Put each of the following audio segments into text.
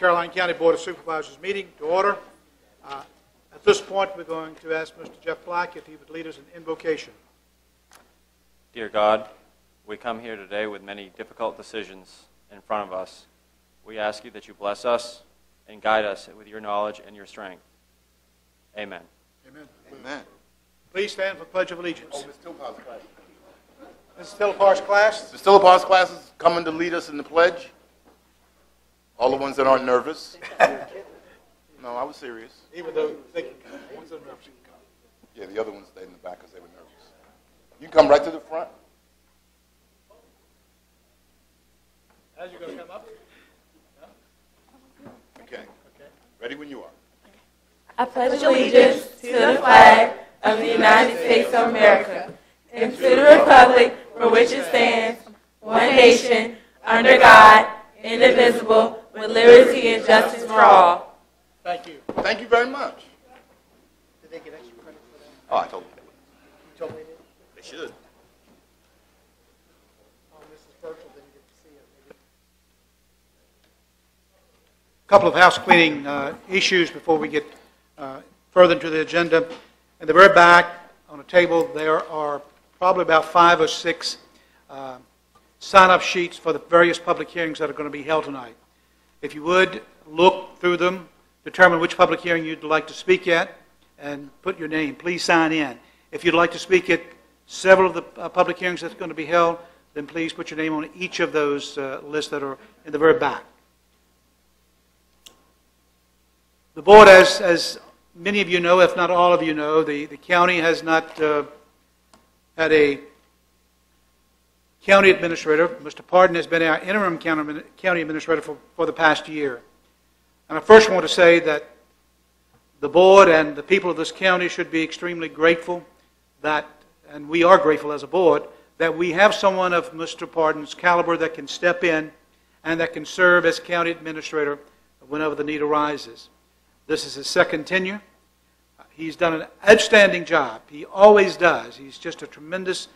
Caroline County Board of Supervisors meeting to order. At this point, we're going to ask Mr. Jeff Black if he would lead us in invocation. Dear God, we come here today with many difficult decisions in front of us. We ask you that you bless us and guide us with your knowledge and your strength. Amen. Amen. Amen. Please stand for the Pledge of Allegiance. Oh, Ms. Tilpar's class. Mrs. Tilpar's class. Ms. Tilpar's class is coming to lead us in the pledge. All the ones that aren't nervous. No, I was serious. Even though they can come. The ones that are nervous can come. Yeah, the other ones stayed in the back because they were nervous. You can come right to the front. As you're going to come up. Okay. Ready when you are. I pledge allegiance to the flag of the United States of America and to the republic for which it stands, one nation, under God, indivisible, with liberty and justice for all. Thank you. Thank you very much. Did they get extra credit for that? Oh, I told you they would. You told me they did? They should. Oh, Mrs. Burchell didn't get to see it. Maybe. A couple of house cleaning issues before we get further into the agenda. In the very back on a table, there are probably about 5 or 6 sign-up sheets for the various public hearings that are going to be held tonight. If you would, look through them, determine which public hearing you'd like to speak at, and put your name. Please sign in. If you'd like to speak at several of the public hearings that's going to be held, then please put your name on each of those lists that are in the very back. The board, as many of you know, if not all of you know, the county has not had a county administrator. Mr. Pardon has been our interim county administrator for the past year. And I first want to say that the board and the people of this county should be extremely grateful that, and we are grateful as a board, that we have someone of Mr. Pardon's caliber that can step in and that can serve as county administrator whenever the need arises. This is his second tenure. He's done an outstanding job. He always does. He's just a tremendous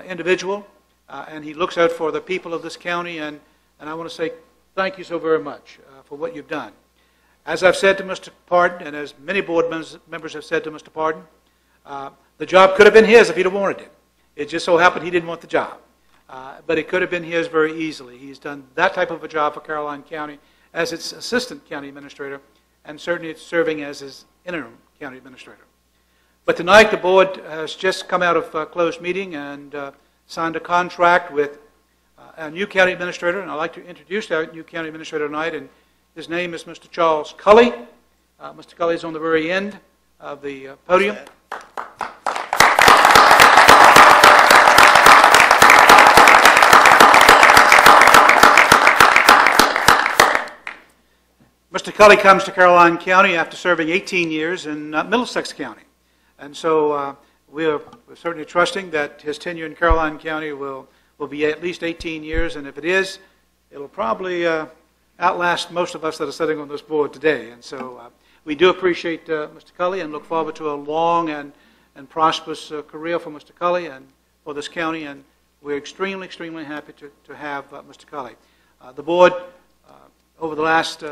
individual, and he looks out for the people of this county, and I want to say thank you so very much for what you've done. As I've said to Mr. Pardon, and as many board members have said to Mr. Pardon, the job could have been his if he'd have wanted it. It just so happened he didn't want the job. But it could have been his very easily. He's done that type of a job for Caroline County as its assistant county administrator, and certainly it's serving as his interim county administrator. But tonight the board has just come out of a closed meeting and signed a contract with a new county administrator, and I'd like to introduce our new county administrator tonight, and his name is Mr. Charles Cully. Mr. Cully is on the very end of the podium. Mr. Cully comes to Caroline County after serving 18 years in Middlesex County. And so we're certainly trusting that his tenure in Caroline County will be at least 18 years, and if it is, it'll probably outlast most of us that are sitting on this board today. And so we do appreciate Mr. Cully and look forward to a long and prosperous career for Mr. Cully and for this county, and we're extremely, extremely happy to have Mr. Cully. The board, over the last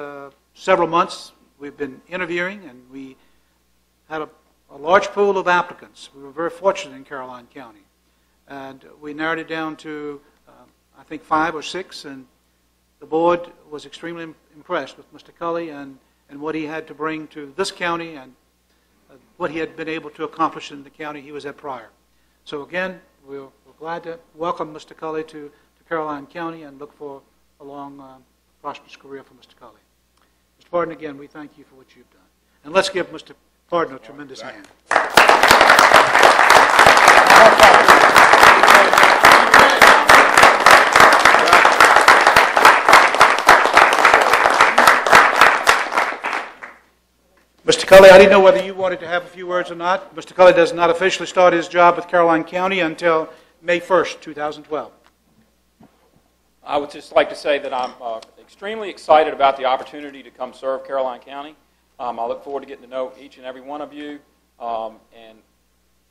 several months, we've been interviewing, and we had a large pool of applicants. We were very fortunate in Caroline County, and we narrowed it down to, I think, 5 or 6, and the board was extremely impressed with Mr. Cully and what he had to bring to this county and what he had been able to accomplish in the county he was at prior. So again, we're glad to welcome Mr. Cully to Caroline County and look for a long, prosperous career for Mr. Cully. Mr. Pardon, again, we thank you for what you've done. And let's give Mr. Pardon a tremendous hand. Mr. Cully, I didn't know whether you wanted to have a few words or not. Mr. Cully does not officially start his job with Caroline County until May 1st, 2012. I would just like to say that I'm extremely excited about the opportunity to come serve Caroline County. I look forward to getting to know each and every one of you, and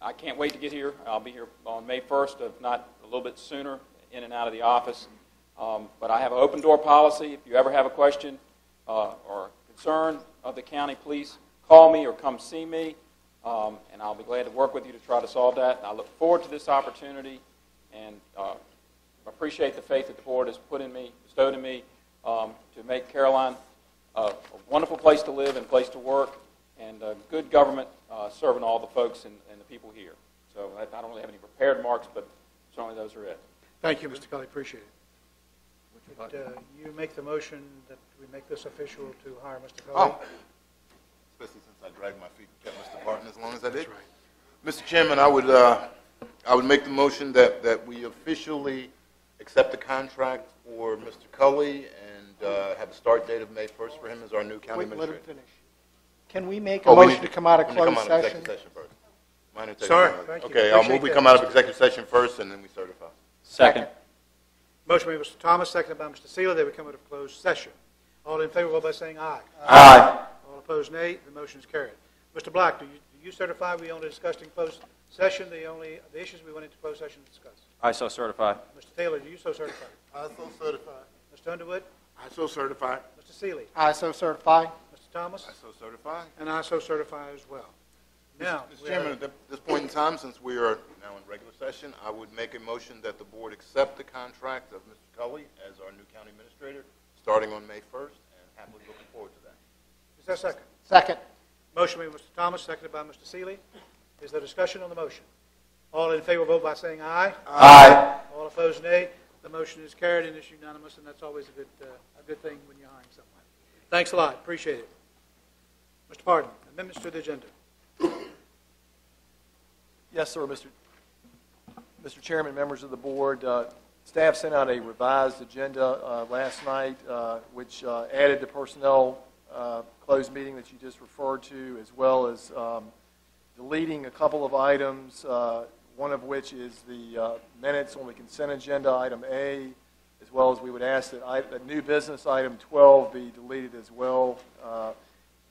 I can't wait to get here. I'll be here on May 1st, if not a little bit sooner, in and out of the office. But I have an open door policy. If you ever have a question, are concerned of the county, please call me or come see me, and I'll be glad to work with you to try to solve that. And I look forward to this opportunity, and appreciate the faith that the board has put in me, bestowed in me, to make Caroline a wonderful place to live and place to work, and good government serving all the folks and the people here. So I don't really have any prepared remarks, but certainly those are it. Thank you, Mr. Kelly. Appreciate it. Would you make the motion that we make this official to hire Mr. Kelly? Oh, especially since I dragged my feet and kept Mr. Barton as long as I did. That's right. Mr. Chairman, I would make the motion that we officially accept the contract for Mr. Cully and have a start date of May 1st for him as our new county Wait, let him administrator. finish. Can we make a motion to come out of we need to come closed out of session? executive session first. Minor Sorry, technical. thank you. Okay, I'll Appreciate move we that. come out of executive session first and then we certify. Second. Motion made by Mr. Thomas, seconded by Mr. Sealer, that we come out of closed session. All in favor, vote by saying aye. Aye. All opposed, nay. The motion is carried. Mr. Black, do you certify we only discussed in closed session the issues we went into closed session to discuss? I so certify. Mr. Taylor, do you so certify? I so certify. Mr. Underwood? I so certify. Mr. Sealy? I so certify. Mr. Thomas? I so certify. And I so certify as well. Now, Mr. Chairman, at this point in time, since we are now in regular session, I would make a motion that the board accept the contract of Mr. Cully as our new county administrator, starting on May 1st, and happily looking forward to that. is there a second? Second. Motion made by Mr. Thomas, seconded by Mr. Sealy. Is there discussion on the motion? All in favor, vote by saying aye. Aye. All opposed, nay. The motion is carried and is unanimous, and that's always a good thing when you're hiring someone. Thanks a lot. Appreciate it. Mr. Pardon, amendments to the agenda. Yes, sir, Mr. Chairman, members of the board. Staff sent out a revised agenda last night, which added the personnel closed meeting that you just referred to, as well as deleting a couple of items, one of which is the minutes on the consent agenda, item A, as well as we would ask that new business item 12 be deleted as well.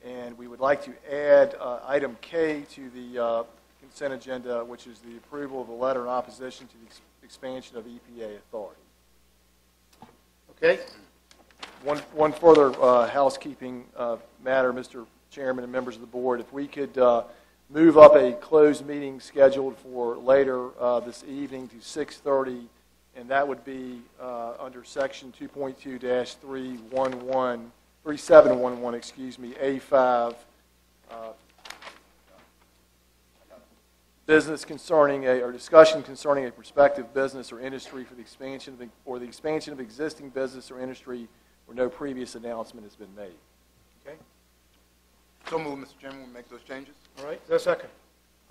And we would like to add item K to the consent agenda, which is the approval of a letter in opposition to the expansion of EPA authority. Okay? One further housekeeping matter, Mr. Chairman and members of the board, if we could move up a closed meeting scheduled for later this evening to 6:30, and that would be under section 2.2-3711, excuse me, A5, business concerning or discussion concerning a prospective business or industry for the expansion of expansion of existing business or industry where no previous announcement has been made. Okay? So move, Mr. Chairman, we make those changes. All right. Is there a second?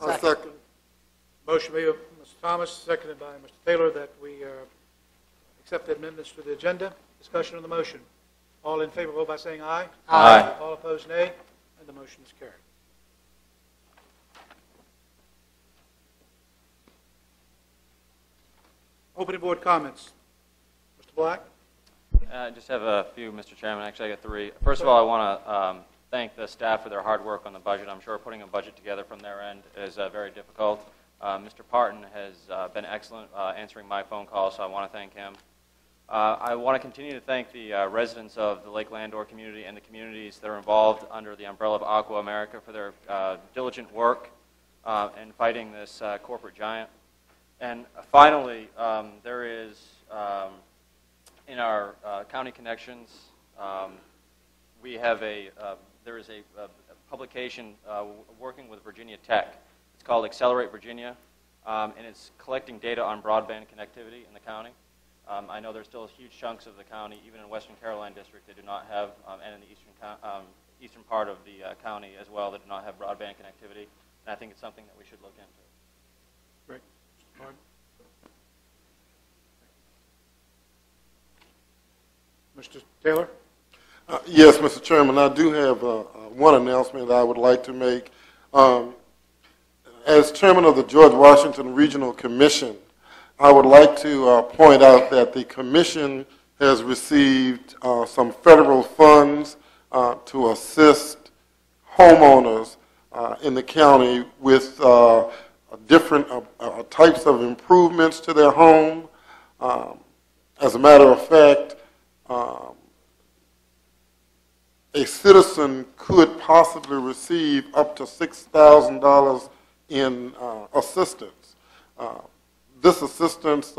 I'll second. Motion made by Mr. Thomas, seconded by Mr. Taylor, that we accept the amendments to the agenda. Discussion on the motion. All in favor, vote by saying aye. Aye. All opposed, nay. And the motion is carried. Opening board comments. Mr. Black? I just have a few, Mr. Chairman. Actually, I got three. First of all, I want to thank the staff for their hard work on the budget. I'm sure putting a budget together from their end is very difficult. Mr. Parton has been excellent answering my phone calls, so I want to thank him. I want to continue to thank the residents of the Lake Landor community and the communities that are involved under the umbrella of Aqua America for their diligent work in fighting this corporate giant. And finally, there is, in our county connections, we have there is a publication working with Virginia Tech. It's called Accelerate Virginia, and it's collecting data on broadband connectivity in the county. I know there's still huge chunks of the county, even in Western Caroline District, they do not have, and in the eastern part of the county as well, that do not have broadband connectivity. And I think it's something that we should look into. Great. Mr. Pardon? Mr. Taylor? Yes, Mr. Chairman, I do have one announcement that I would like to make. As chairman of the George Washington Regional Commission, I would like to point out that the commission has received some federal funds to assist homeowners in the county with different types of improvements to their home. As a matter of fact, a citizen could possibly receive up to $6,000 in assistance. This assistance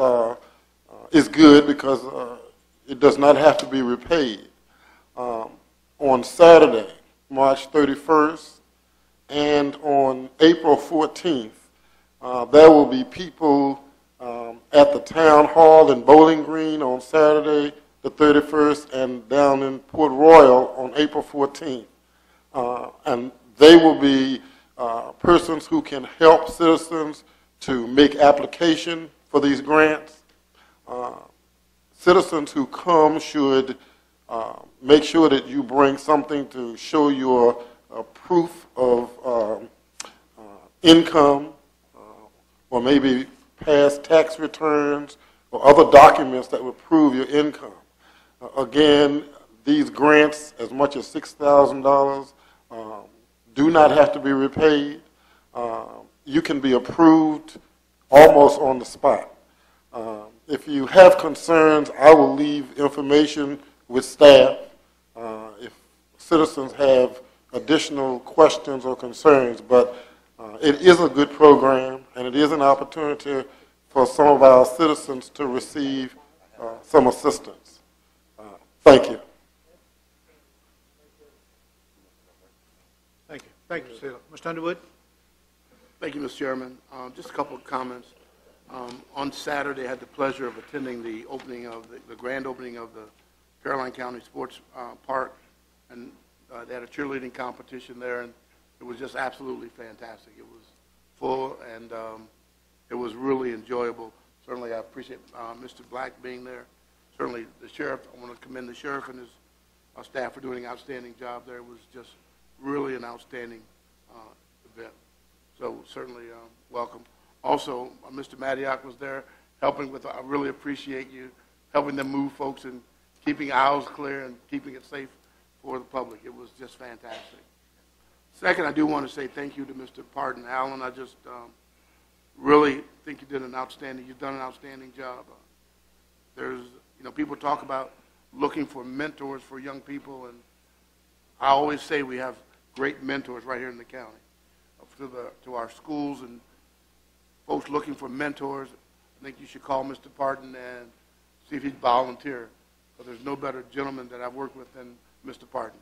is good because it does not have to be repaid. On Saturday, March 31st, and on April 14th, there will be people at the town hall in Bowling Green on Saturday the 31st and down in Port Royal on April 14th. And they will be persons who can help citizens to make application for these grants. Citizens who come should make sure that you bring something to show your proof of income, or maybe past tax returns or other documents that would prove your income. Again, these grants, as much as $6,000, do not have to be repaid. You can be approved almost on the spot. If you have concerns, I will leave information with staff. If citizens have additional questions or concerns, but it is a good program, and it is an opportunity for some of our citizens to receive some assistance. Thank you. Thank you. Thank you, Mr. Mr. Underwood? Thank you, Mr. Chairman. Just a couple of comments. On Saturday, I had the pleasure of attending the opening of the grand opening of the Caroline County Sports Park, and they had a cheerleading competition there, and it was just absolutely fantastic. It was full, and it was really enjoyable. Certainly, I appreciate Mr. Black being there. Certainly, the sheriff. I want to commend the sheriff and his staff for doing an outstanding job there. It was just really an outstanding event. So certainly welcome. Also, Mr. Madioc was there helping with. I really appreciate you helping them move folks and keeping aisles clear and keeping it safe for the public. It was just fantastic. Second, I do want to say thank you to Mr. Parton Allen. I just really think you've done an outstanding job. There's, people talk about looking for mentors for young people, and I always say we have great mentors right here in the county. To our schools and folks looking for mentors, I think you should call Mr. Parton and see if he'd volunteer, because there's no better gentleman that I've worked with than Mr. Parton.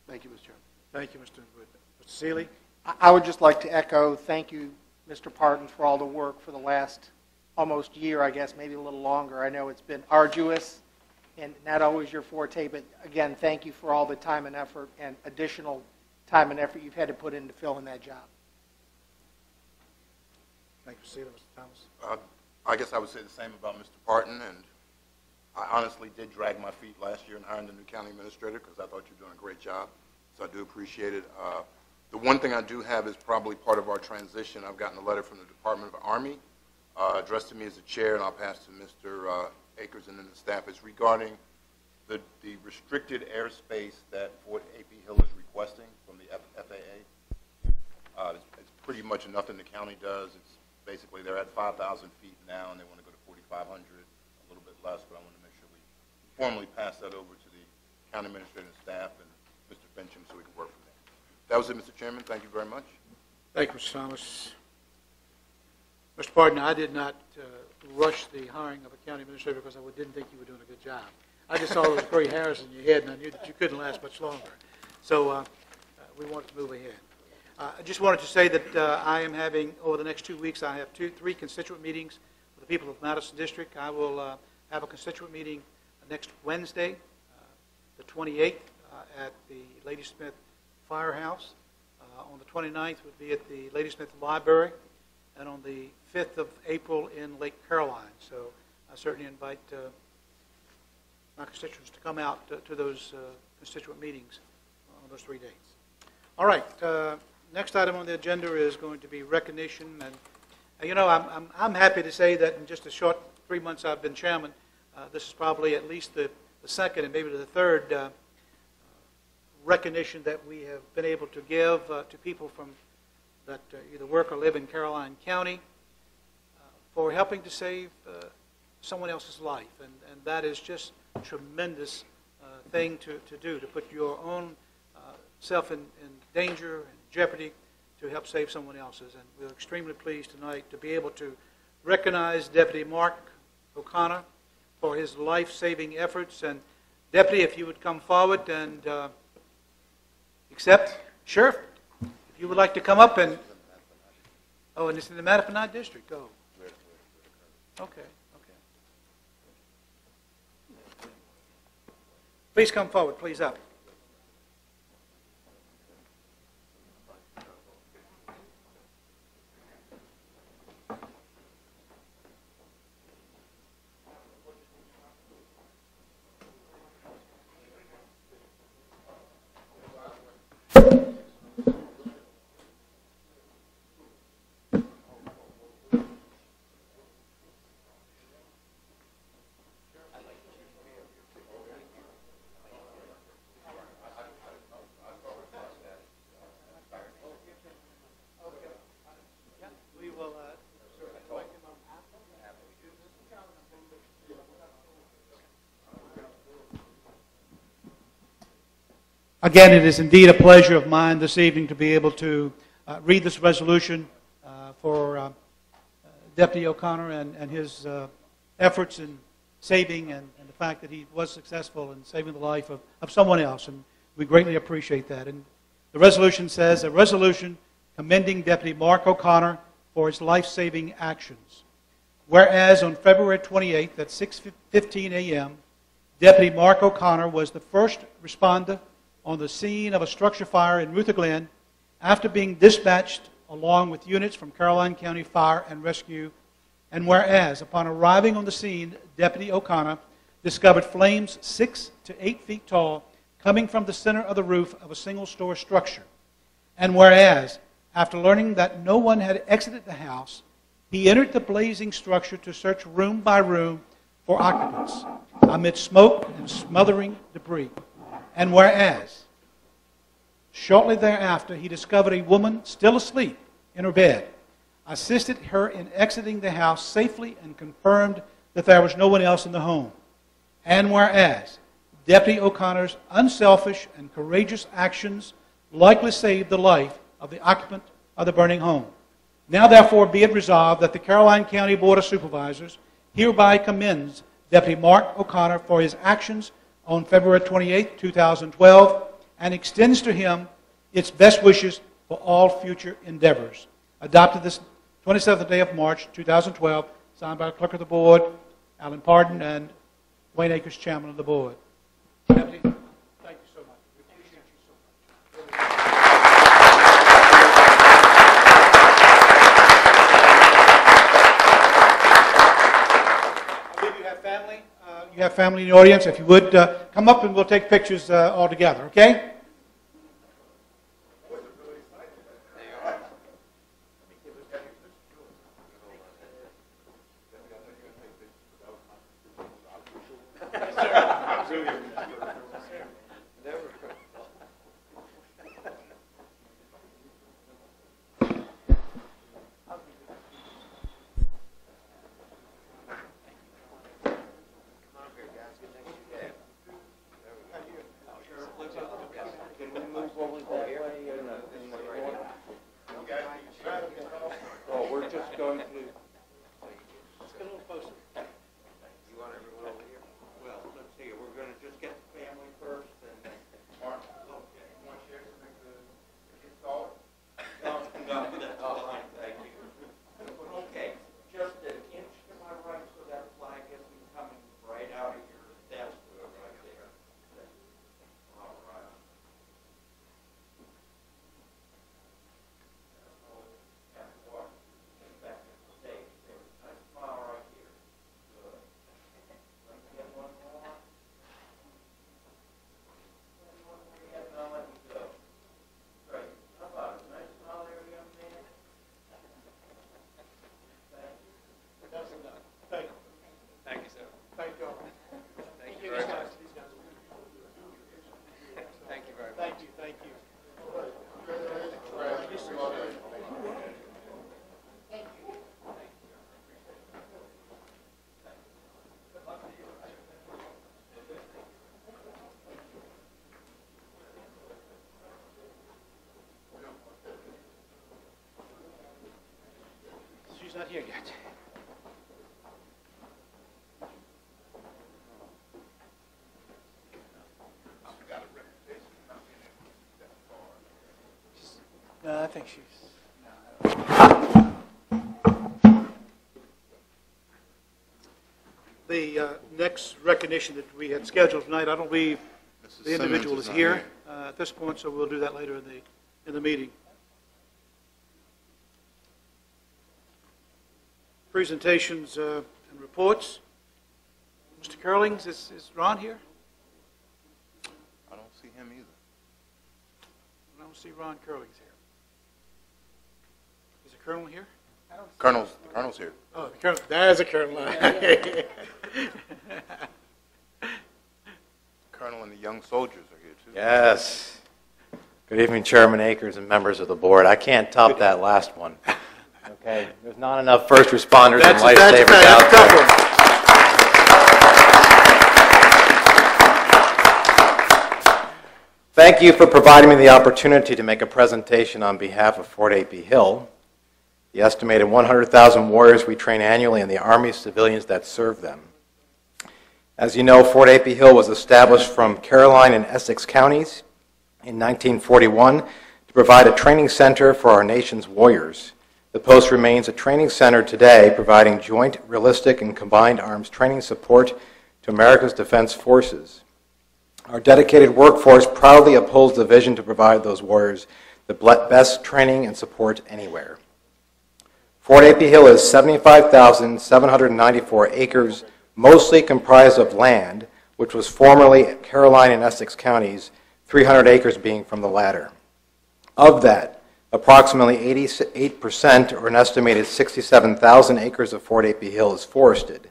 Thank you, Mr. Chairman. Thank you, Mr. Underwood. Mr. Seeley? I would just like to echo, thank you, Mr. Parton, for all the work for the last almost year, I guess, maybe a little longer. I know it's been arduous and not always your forte, but again, thank you for all the time and effort and additional time and effort you've had to put in to fill in that job. Thank you, Mr. Thomas. I guess I would say the same about Mr. Parton, and I honestly did drag my feet last year in hiring the new county administrator because I thought you were doing a great job, so I do appreciate it. The one thing I do have is probably part of our transition. I've gotten a letter from the Department of Army addressed to me as a chair, and I'll pass to Mr. Akers and then the staff. It's regarding the restricted airspace that Fort A.P. Hill is requesting from the FAA. It's pretty much nothing the county does. It's basically they're at 5,000 feet now, and they want to go to 4,500, a little bit less, but I want to make sure we formally pass that over to the county administrator and staff and Mr. Fincham so we can work from there. That was it, Mr. Chairman. Thank you very much. Thank you, Mr. Thomas. Mr. Parton, I did not rush the hiring of a county administrator because I didn't think you were doing a good job. I just saw those gray hairs in your head, and I knew that you couldn't last much longer. So we wanted to move ahead. I just wanted to say that I am having, over the next 2 weeks, I have three constituent meetings with the people of Madison District. I will have a constituent meeting next Wednesday, the 28th, at the Ladysmith Firehouse. On the 29th would be at the Ladysmith Library, and on the 5th of April in Lake Caroline. So I certainly invite my constituents to come out to those constituent meetings on those 3 days. All right. Next item on the agenda is going to be recognition, and I'm happy to say that in just a short 3 months I've been chairman, this is probably at least the second and maybe the third recognition that we have been able to give to people from that either work or live in Caroline County for helping to save someone else's life, and that is just tremendous thing to do, to put your own self in danger and jeopardy to help save someone else's. And we're extremely pleased tonight to be able to recognize Deputy Mark O'Connor for his life-saving efforts. And Deputy, if you would come forward and accept. Sheriff, if you would like to come up and... Oh, and it's in the Mattapanai District. Oh. Okay. Please come forward. Please up. Again, it is indeed a pleasure of mine this evening to be able to read this resolution for Deputy O'Connor and his efforts in saving and the fact that he was successful in saving the life of someone else, and we greatly appreciate that. And the resolution says, a resolution commending Deputy Mark O'Connor for his life-saving actions. Whereas on February 28th at 6:15 a.m., Deputy Mark O'Connor was the first responder on the scene of a structure fire in Rutherglen after being dispatched along with units from Caroline County Fire and Rescue. And whereas, upon arriving on the scene, Deputy O'Connor discovered flames 6 to 8 feet tall coming from the center of the roof of a single-story structure. And whereas, after learning that no one had exited the house, he entered the blazing structure to search room by room for occupants amid smoke and smothering debris. And whereas, shortly thereafter, he discovered a woman still asleep in her bed, assisted her in exiting the house safely, and confirmed that there was no one else in the home. And whereas, Deputy O'Connor's unselfish and courageous actions likely saved the life of the occupant of the burning home. Now therefore be it resolved that the Caroline County Board of Supervisors hereby commends Deputy Mark O'Connor for his actions on February 28, 2012, and extends to him its best wishes for all future endeavors. Adopted this 27th day of March, 2012, signed by the Clerk of the Board, Alan Pardon, and Wayne Akers, Chairman of the Board. Deputy, thank you so much. We appreciate you so much. I believe you have family. You have family in the audience. If you would, come up and we'll take pictures all together, okay? Not here yet. No, I think she's... The next recognition that we had scheduled tonight, I don't believe Mrs. the individual Simmons is not here at this point, so we'll do that later in the meeting. Presentations and reports. Mr. Curlings, is Ron here? I don't see him either. I don't see Ron Curlings here. Is the Colonel here? The Colonel's here. Oh, the Colonel, there's a Colonel. Colonel and the young soldiers are here, too. Yes. Good evening, Chairman Akers and members of the board. I can't top that last one. Okay, there's not enough first responders and lifesavers out there. Thank you for providing me the opportunity to make a presentation on behalf of Fort A.P. Hill, the estimated 100,000 warriors we train annually, and the Army civilians that serve them. As you know, Fort A.P. Hill was established from Caroline and Essex counties in 1941 to provide a training center for our nation's warriors. The post remains a training center today, providing joint, realistic, and combined arms training support to America's defense forces. Our dedicated workforce proudly upholds the vision to provide those warriors the best training and support anywhere. Fort A.P. Hill is 75,794 acres, mostly comprised of land, which was formerly Caroline and Essex counties, 300 acres being from the latter. Of that, approximately 88%, or an estimated 67,000 acres of Fort A.P. Hill, is forested.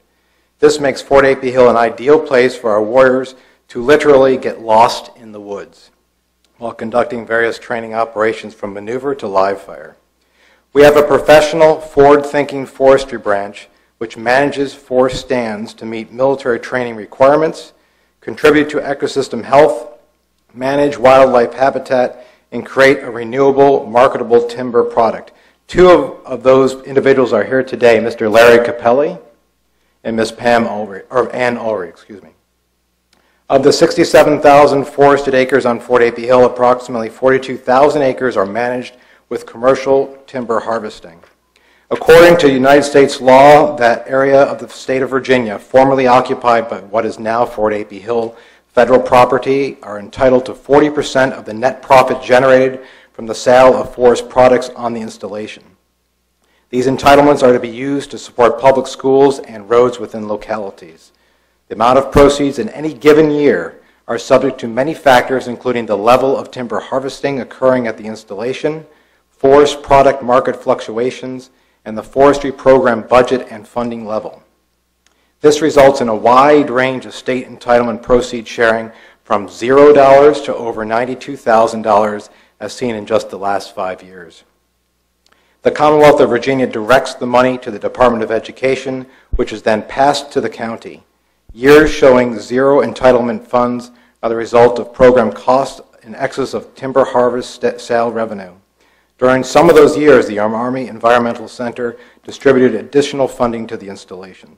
This makes Fort A.P. Hill an ideal place for our warriors to literally get lost in the woods while conducting various training operations from maneuver to live fire. We have a professional, forward-thinking forestry branch which manages forest stands to meet military training requirements, contribute to ecosystem health, manage wildlife habitat, and create a renewable, marketable timber product. Two of those individuals are here today, Mr. Larry Capelli and Ms. Ann Ulrich, excuse me. Of the 67,000 forested acres on Fort A.P. Hill, approximately 42,000 acres are managed with commercial timber harvesting. According to United States law, that area of the state of Virginia, formerly occupied by what is now Fort A.P. Hill federal property, are entitled to 40% of the net profit generated from the sale of forest products on the installation. These entitlements are to be used to support public schools and roads within localities. The amount of proceeds in any given year are subject to many factors, including the level of timber harvesting occurring at the installation, forest product market fluctuations, and the forestry program budget and funding level. This results in a wide range of state entitlement proceed sharing from $0 to over $92,000, as seen in just the last 5 years. The Commonwealth of Virginia directs the money to the Department of Education, which is then passed to the county. Years showing zero entitlement funds are the result of program costs in excess of timber harvest sale revenue. During some of those years, the Army Environmental Center distributed additional funding to the installation.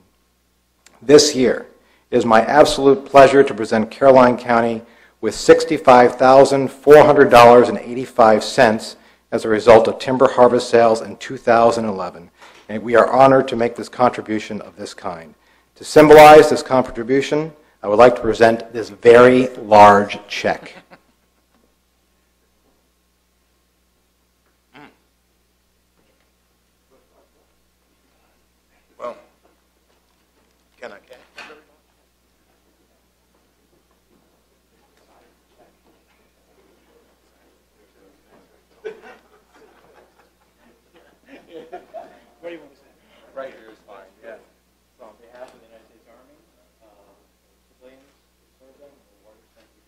This year, it is my absolute pleasure to present Caroline County with $65,400.85 as a result of timber harvest sales in 2011, and we are honored to make this contribution of this kind. To symbolize this contribution, I would like to present this very large check. Well, can I? What do you want to say? Right here is fine, yeah. So on behalf of the United States Army, civilians, serve them, and warriors, thank you.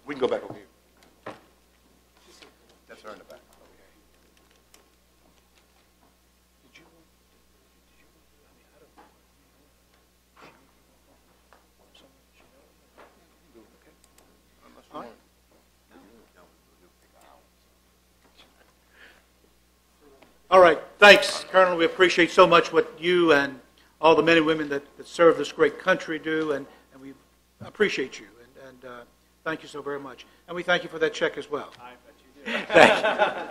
We can go back over here. That's her in the back. All right, thanks, Colonel. We appreciate so much what you and all the men and women that serve this great country do, and we appreciate you, and thank you so very much. And we thank you for that check as well. I bet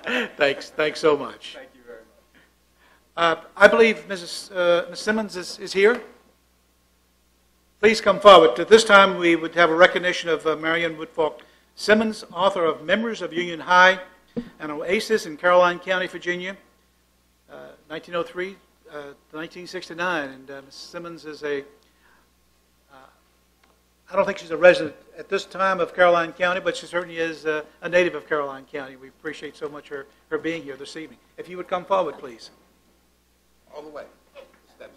you do. Thanks so much. Thank you very much. I believe Ms. Simmons is here. Please come forward. At this time, we would have a recognition of Marion Woodfork Simmons, author of Memories of Union High, an Oasis in Caroline County, Virginia, 1903 to 1969. And Ms. Simmons is I don't think she's a resident at this time of Caroline County, but she certainly is a native of Caroline County. We appreciate so much her being here this evening. If you would come forward, please. All the way. Steps.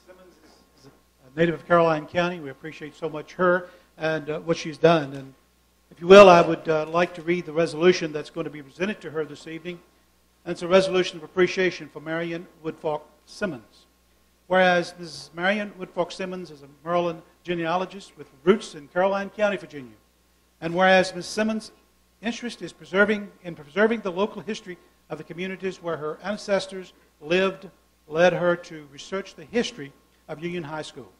Simmons is a native of Caroline County. We appreciate so much her and what she's done. And if you will, I would like to read the resolution that's going to be presented to her this evening. And it's a resolution of appreciation for Marion Woodfork Simmons. Whereas Mrs. Marion Woodfork Simmons is a Maryland genealogist with roots in Caroline County, Virginia. And whereas Ms. Simmons' interest is preserving the local history of the communities where her ancestors lived, led her to research the history of Union High School,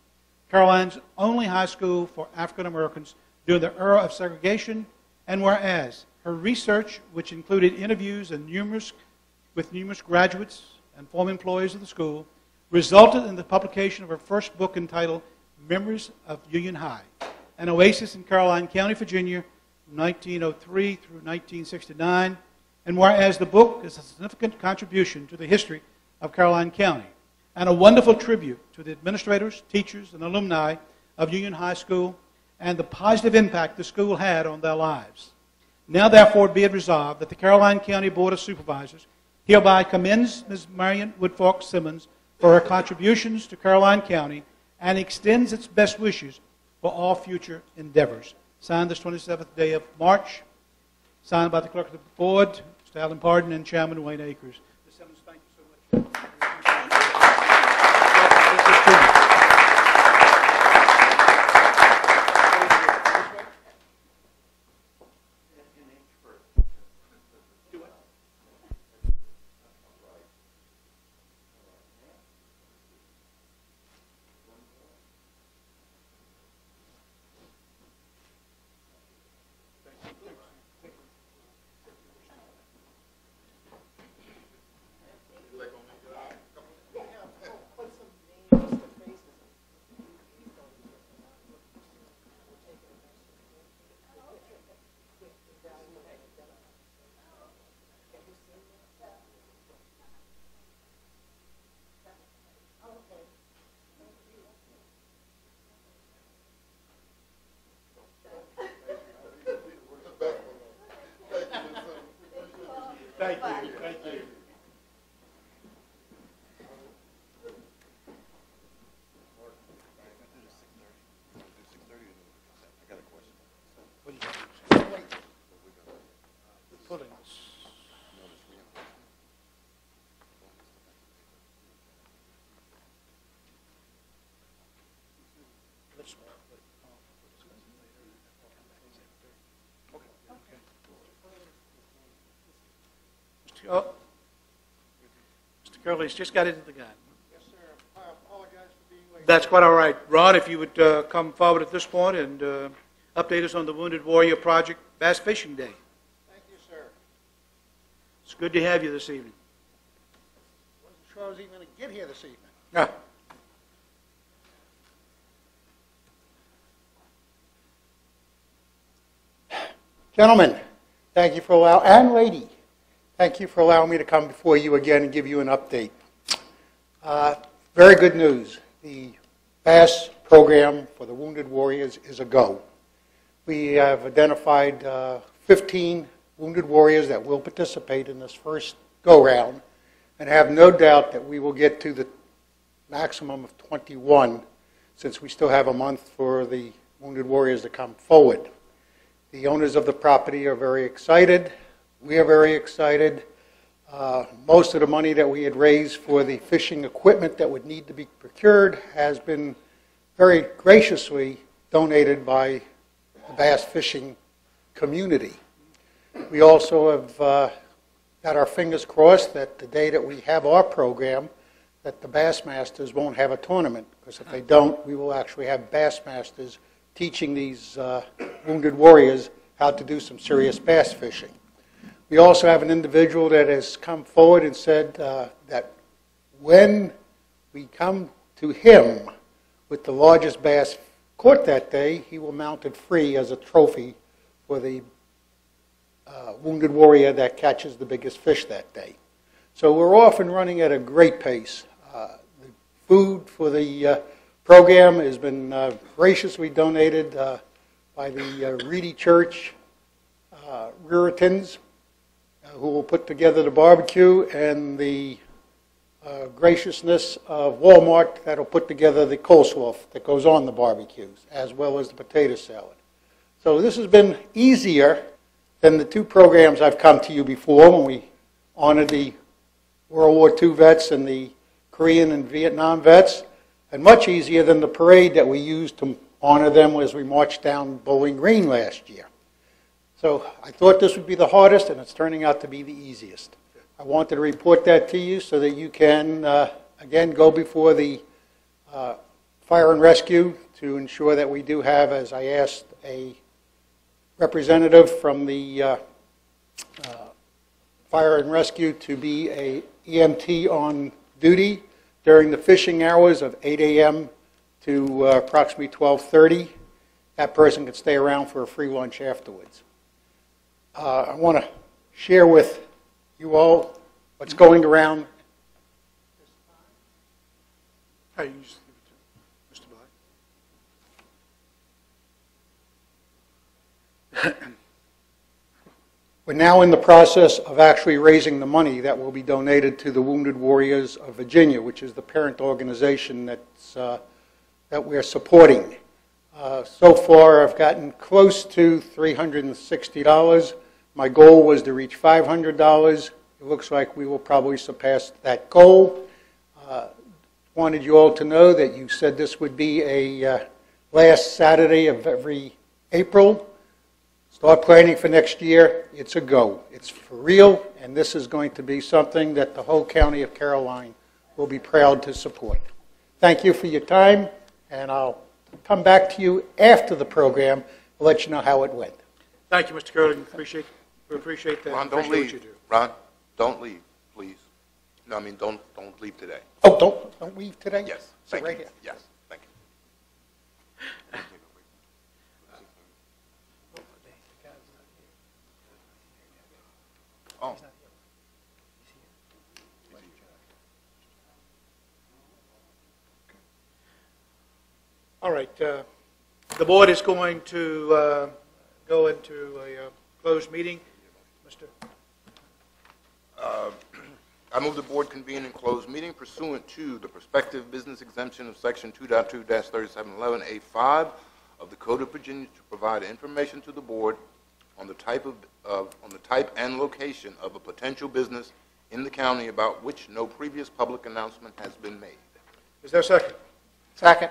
Caroline's only high school for African Americans during the era of segregation. And whereas her research, which included interviews with numerous graduates and former employees of the school, resulted in the publication of her first book entitled Memories of Union High, an Oasis in Caroline County, Virginia, from 1903 through 1969. And whereas the book is a significant contribution to the history of Caroline County and a wonderful tribute to the administrators, teachers, and alumni of Union High School and the positive impact the school had on their lives. Now, therefore, be it resolved that the Caroline County Board of Supervisors hereby commends Ms. Marion Woodfork Simmons for her contributions to Caroline County and extends its best wishes for all future endeavors. Signed this 27th day of March. Signed by the Clerk of the Board, Mr. Alan Pardon, and Chairman Wayne Akers. Ms. Simmons, thank you so much. Thank you. Thank you. Oh, Mr. Curley's just got into the gun. Yes, sir. I apologize for being late. That's quite all right. Ron, if you would come forward at this point and update us on the Wounded Warrior Project Bass Fishing Day. Thank you, sir. It's good to have you this evening. Wasn't sure I was even going to get here this evening. Ah. Gentlemen, thank you for allowing, and lady, thank you for allowing me to come before you again and give you an update. Very good news. The BASS program for the Wounded Warriors is a go. We have identified 15 Wounded Warriors that will participate in this first go-round, and have no doubt that we will get to the maximum of 21, since we still have a month for the Wounded Warriors to come forward. The owners of the property are very excited. We are very excited. Most of the money that we had raised for the fishing equipment that would need to be procured has been very graciously donated by the bass fishing community. We also have got our fingers crossed that the day that we have our program, that the Bassmasters won't have a tournament, because if they don't, we will actually have Bassmasters teaching these Wounded Warriors how to do some serious bass fishing. We also have an individual that has come forward and said that when we come to him with the largest bass caught that day, he will mount it free as a trophy for the Wounded Warrior that catches the biggest fish that day. So we're off and running at a great pace. The food for the program has been graciously donated by the Reedy Church Ruritans, who will put together the barbecue, and the graciousness of Walmart that will put together the coleslaw that goes on the barbecues, as well as the potato salad. So this has been easier than the two programs I've come to you before, when we honored the World War II vets and the Korean and Vietnam vets, and much easier than the parade that we used to honor them as we marched down Bowling Green last year. So I thought this would be the hardest, and it's turning out to be the easiest. I wanted to report that to you so that you can, again, go before the Fire and Rescue to ensure that we do have, as I asked, a representative from the Fire and Rescue to be a EMT on duty during the fishing hours of 8 a.m. to approximately 12:30. That person could stay around for a free lunch afterwards. I want to share with you all what's going around. Hey, you just give it to Mr. Black. We're now in the process of actually raising the money that will be donated to the Wounded Warriors of Virginia, which is the parent organization that's, that we're supporting. So far, I've gotten close to $360. My goal was to reach $500. It looks like we will probably surpass that goal. Wanted you all to know that you said this would be a last Saturday of every April. Start planning for next year. It's a go. It's for real, and this is going to be something that the whole county of Caroline will be proud to support. Thank you for your time, and I'll come back to you after the program to let you know how it went. Thank you, Mr. Curley. We appreciate that. Ron, don't Appreciate leave. what you do. Ron, don't leave, please. No, I mean, don't leave today. Oh, don't leave today? Yes, Sit thank right you. here. Yes, thank you. Oh. All right. The board is going to go into a closed meeting. Mr. I move the board convene in closed meeting pursuant to the prospective business exemption of Section 2.2-3711A5 of the Code of Virginia to provide information to the board on the type and location of a potential business in the county about which no previous public announcement has been made. Is there a second? Second.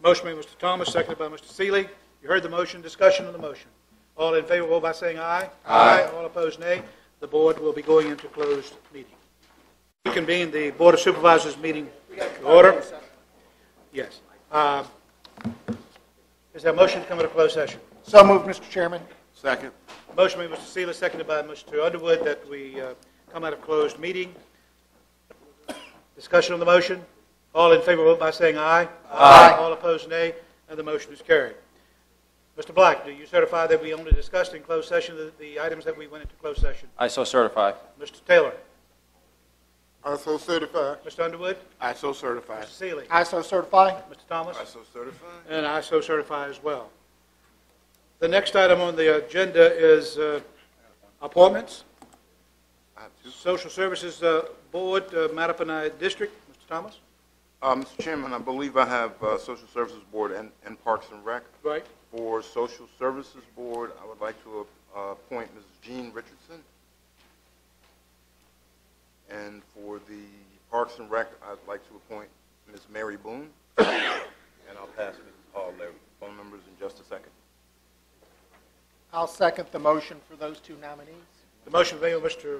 Motion by Mr. Thomas, seconded by Mr. Seeley. You heard the motion. Discussion on the motion. All in favor, vote by saying aye. Aye. All opposed, nay. The board will be going into closed meeting. Reconvene the Board of Supervisors meeting to order. Yes. Is there a motion to come into closed session? So moved, Mr. Chairman. Second. Motion by Mr. Seeley, seconded by Mr. Underwood, that we come out of closed meeting. Discussion on the motion. All in favor, vote by saying aye. Aye. All opposed, nay. And the motion is carried. Mr. Black, do you certify that we only discussed in closed session the items that we went into closed session? I so certify. Mr. Taylor? I so certify. Mr. Underwood? I so certify. Mr. Seeley? I so certify. Mr. Thomas? I so certify. And I so certify as well. The next item on the agenda is appointments. I have two. Social Services Board, Mattapanai District. Mr. Thomas? Mr. Chairman, I believe I have Social Services Board and Parks and Rec. Right. For Social Services Board, I would like to appoint Mrs. Jean Richardson. And for the Parks and Rec, I'd like to appoint Ms. Mary Boone. And I'll pass Mrs. Hall their phone numbers in just a second. I'll second the motion for those two nominees. The motion made by Mr.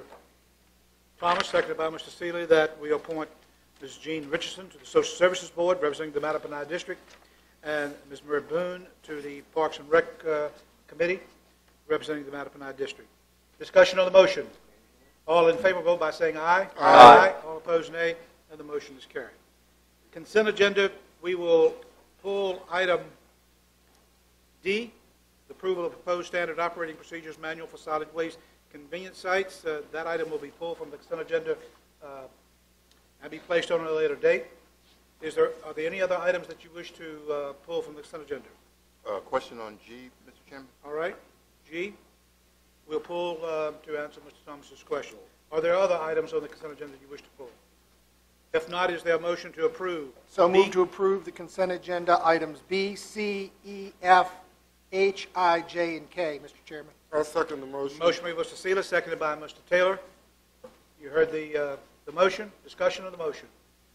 Thomas, seconded by Mr. Seeley, that we appoint Ms. Jean Richardson to the Social Services Board, representing the Mattapanai District, and Ms. Mary Boone to the Parks and Rec Committee, representing the Mattapanai District. Discussion on the motion. All in favor, vote by saying aye. Aye. All opposed, nay, and the motion is carried. Consent agenda, we will pull item D, the approval of proposed standard operating procedures manual for solid waste convenience sites. That item will be pulled from the consent agenda and be placed on a later date. Are there any other items that you wish to pull from the consent agenda? Question on G, Mr. Chairman. All right. G, we'll pull to answer Mr. Thomas's question. Are there other items on the consent agenda you wish to pull? If not, is there a motion to approve? So B? move to approve the consent agenda items B, C, E, F, H, I, J, and K, Mr. Chairman. I second the motion. Motion made by Mr. Seeley, seconded by Mr. Taylor. You heard the motion. Discussion on the motion.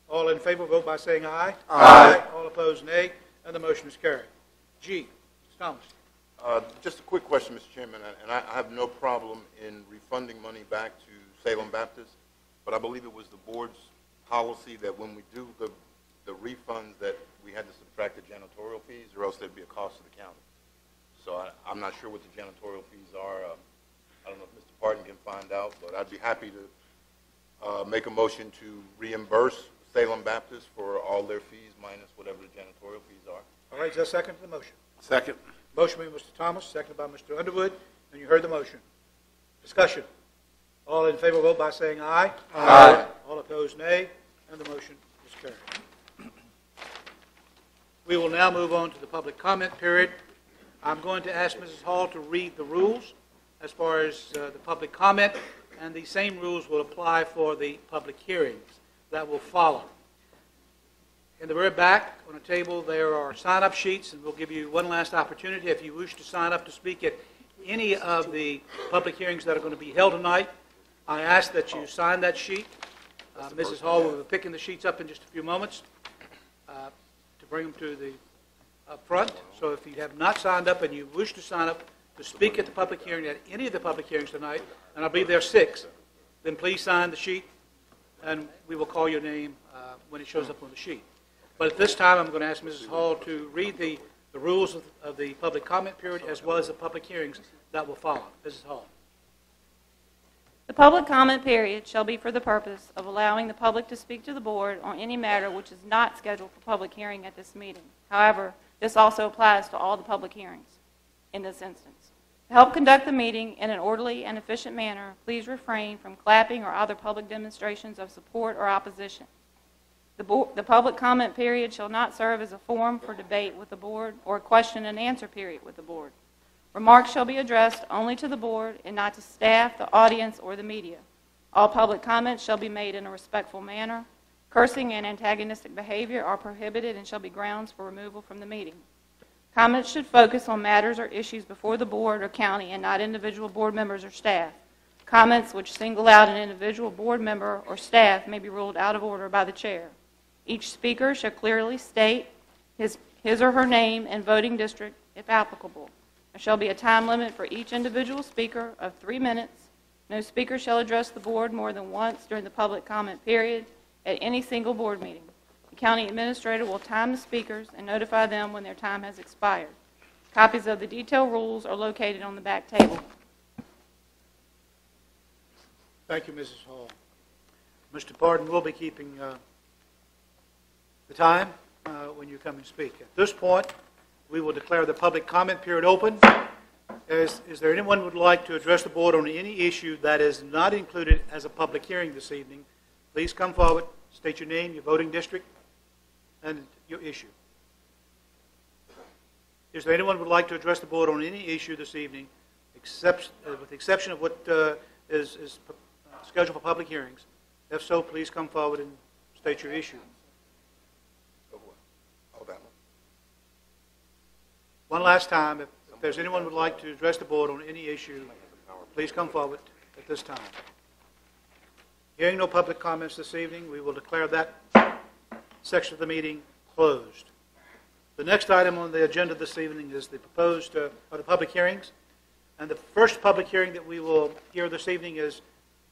All in favor, vote by saying aye. Aye. All opposed, nay, and the motion is carried. G, Mr. Thomas. Just a quick question, Mr. Chairman, and I have no problem in refunding money back to Salem Baptist, but I believe it was the board's policy that when we do the refunds that we had to subtract the janitorial fees, or else there'd be a cost to the county. So I'm not sure what the janitorial fees are. I don't know if Mr. Parton can find out, but I'd be happy to make a motion to reimburse Salem Baptist for all their fees minus whatever the janitorial fees are. All right, is there a second to the motion? Second. Motion made by Mr. Thomas, seconded by Mr. Underwood, and you heard the motion. Discussion. All in favor, vote by saying aye. Aye. All opposed, nay, and the motion is carried. We will now move on to the public comment period. I'm going to ask Mrs. Hall to read the rules as far as the public comment, and the same rules will apply for the public hearings that will follow. In the very back on a table there are sign-up sheets, and we'll give you one last opportunity. If you wish to sign up to speak at any of the public hearings that are going to be held tonight, I ask that you sign that sheet. Mrs. Hall will be picking the sheets up in just a few moments to bring them to the front. So if you have not signed up and you wish to sign up to speak at the public hearing, at any of the public hearings tonight, and I believe there are 6, then please sign the sheet, and we will call your name when it shows up on the sheet. But at this time, I'm going to ask Mrs. Hall to read the rules of the public comment period as well as the public hearings that will follow. Mrs. Hall. The public comment period shall be for the purpose of allowing the public to speak to the board on any matter which is not scheduled for public hearing at this meeting. However, this also applies to all the public hearings in this instance. To help conduct the meeting in an orderly and efficient manner, please refrain from clapping or other public demonstrations of support or opposition. The public comment period shall not serve as a forum for debate with the board or a question and answer period with the board. Remarks shall be addressed only to the board and not to staff, the audience, or the media. All public comments shall be made in a respectful manner. Cursing and antagonistic behavior are prohibited and shall be grounds for removal from the meeting. Comments should focus on matters or issues before the board or county and not individual board members or staff. Comments which single out an individual board member or staff may be ruled out of order by the chair. Each speaker shall clearly state his or her name and voting district if applicable. There shall be a time limit for each individual speaker of 3 minutes. No speaker shall address the board more than once during the public comment period at any single board meeting. The county administrator will time the speakers and notify them when their time has expired. Copies of the detailed rules are located on the back table. Thank you, Mrs. Hall. Mr. Parton will be keeping the time when you come and speak. At this point, we will declare the public comment period open. Is there anyone who would like to address the board on any issue that is not included as a public hearing this evening? please come forward, state your name, your voting district, and your issue. Is there anyone who would like to address the board on any issue this evening, except, with the exception of what is scheduled for public hearings? If so, please come forward and state your issue. One last time, if there's anyone who would like to address the board on any issue, please come forward at this time. Hearing no public comments this evening, we will declare that section of the meeting closed. The next item on the agenda this evening is the proposed the public hearings. And the first public hearing that we will hear this evening is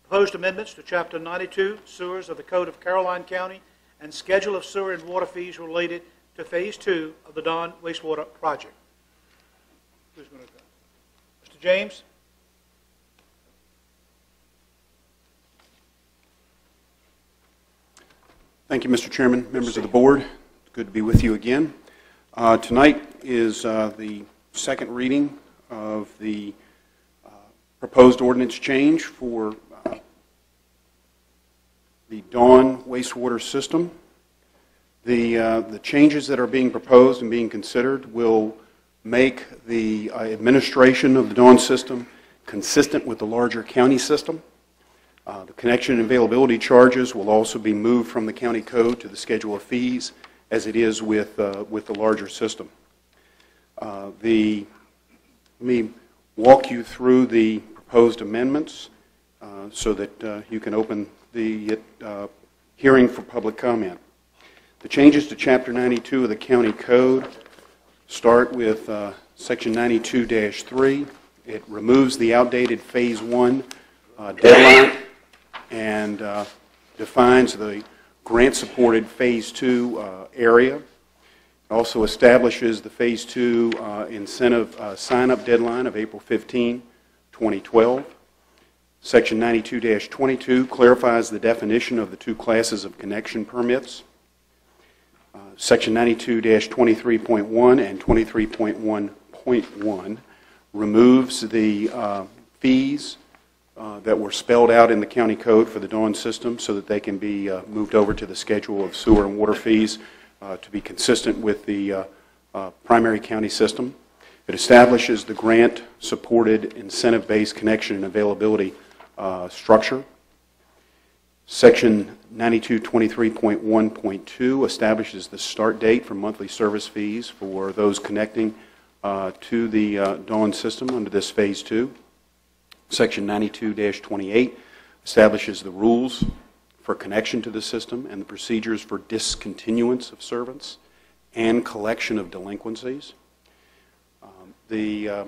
proposed amendments to Chapter 92, Sewers of the Code of Caroline County, and schedule of sewer and water fees related to Phase 2 of the Don Wastewater Project. Who's going to go? Mr. James? Thank you, Mr. Chairman, members of the board. It's good to be with you again. Tonight is the second reading of the proposed ordinance change for the Dawn wastewater system. The changes that are being proposed and being considered will make the administration of the Dawn system consistent with the larger county system. The connection and availability charges will also be moved from the county code to the schedule of fees as it is with the larger system. Let me walk you through the proposed amendments so that you can open the hearing for public comment. The changes to Chapter 92 of the County Code start with Section 92-3. It removes the outdated Phase 1 deadline and defines the grant-supported Phase 2 area. It also establishes the Phase 2 incentive sign-up deadline of April 15, 2012. Section 92-22 clarifies the definition of the two classes of connection permits. Section 92-23.1 and 23.1.1 removes the fees that were spelled out in the county code for the Dawn system so that they can be moved over to the schedule of sewer and water fees to be consistent with the primary county system. It establishes the grant-supported incentive-based connection and availability structure. Section 9223.1.2 establishes the start date for monthly service fees for those connecting to the Dawn system under this Phase 2. Section 92-28 establishes the rules for connection to the system and the procedures for discontinuance of service and collection of delinquencies. The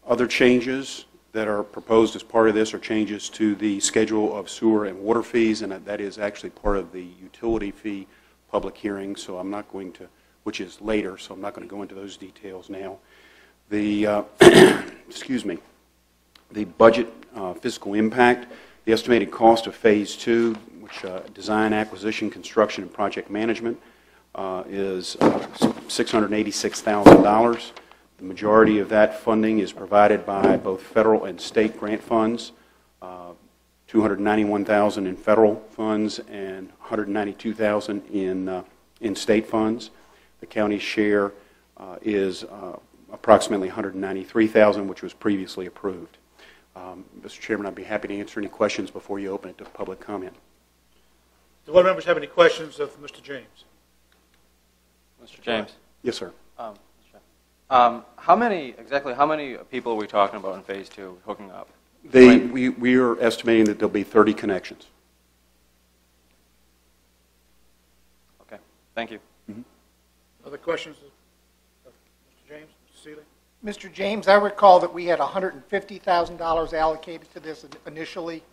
other changes that are proposed as part of this are changes to the schedule of sewer and water fees, and that is actually part of the utility fee public hearing, so I'm not going to, which is later, so I'm not going to go into those details now. The, excuse me, the budget fiscal impact, the estimated cost of Phase 2, which design, acquisition, construction, and project management, is $686,000. The majority of that funding is provided by both federal and state grant funds, $291,000 in federal funds and $192,000 in state funds. The county's share is approximately $193,000, which was previously approved. Mr. Chairman, I'd be happy to answer any questions before you open it to public comment. Do board members have any questions of Mr. James? Mr. James? Yes, sir. Exactly how many people are we talking about in Phase 2 hooking up? We are estimating that there'll be 30 connections. Okay, thank you. Mm-hmm. Other questions of Mr. James, Mr. Seeley? Mr. James, I recall that we had $150,000 allocated to this initially.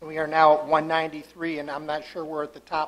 We are now at 193, and I'm not sure we're at the top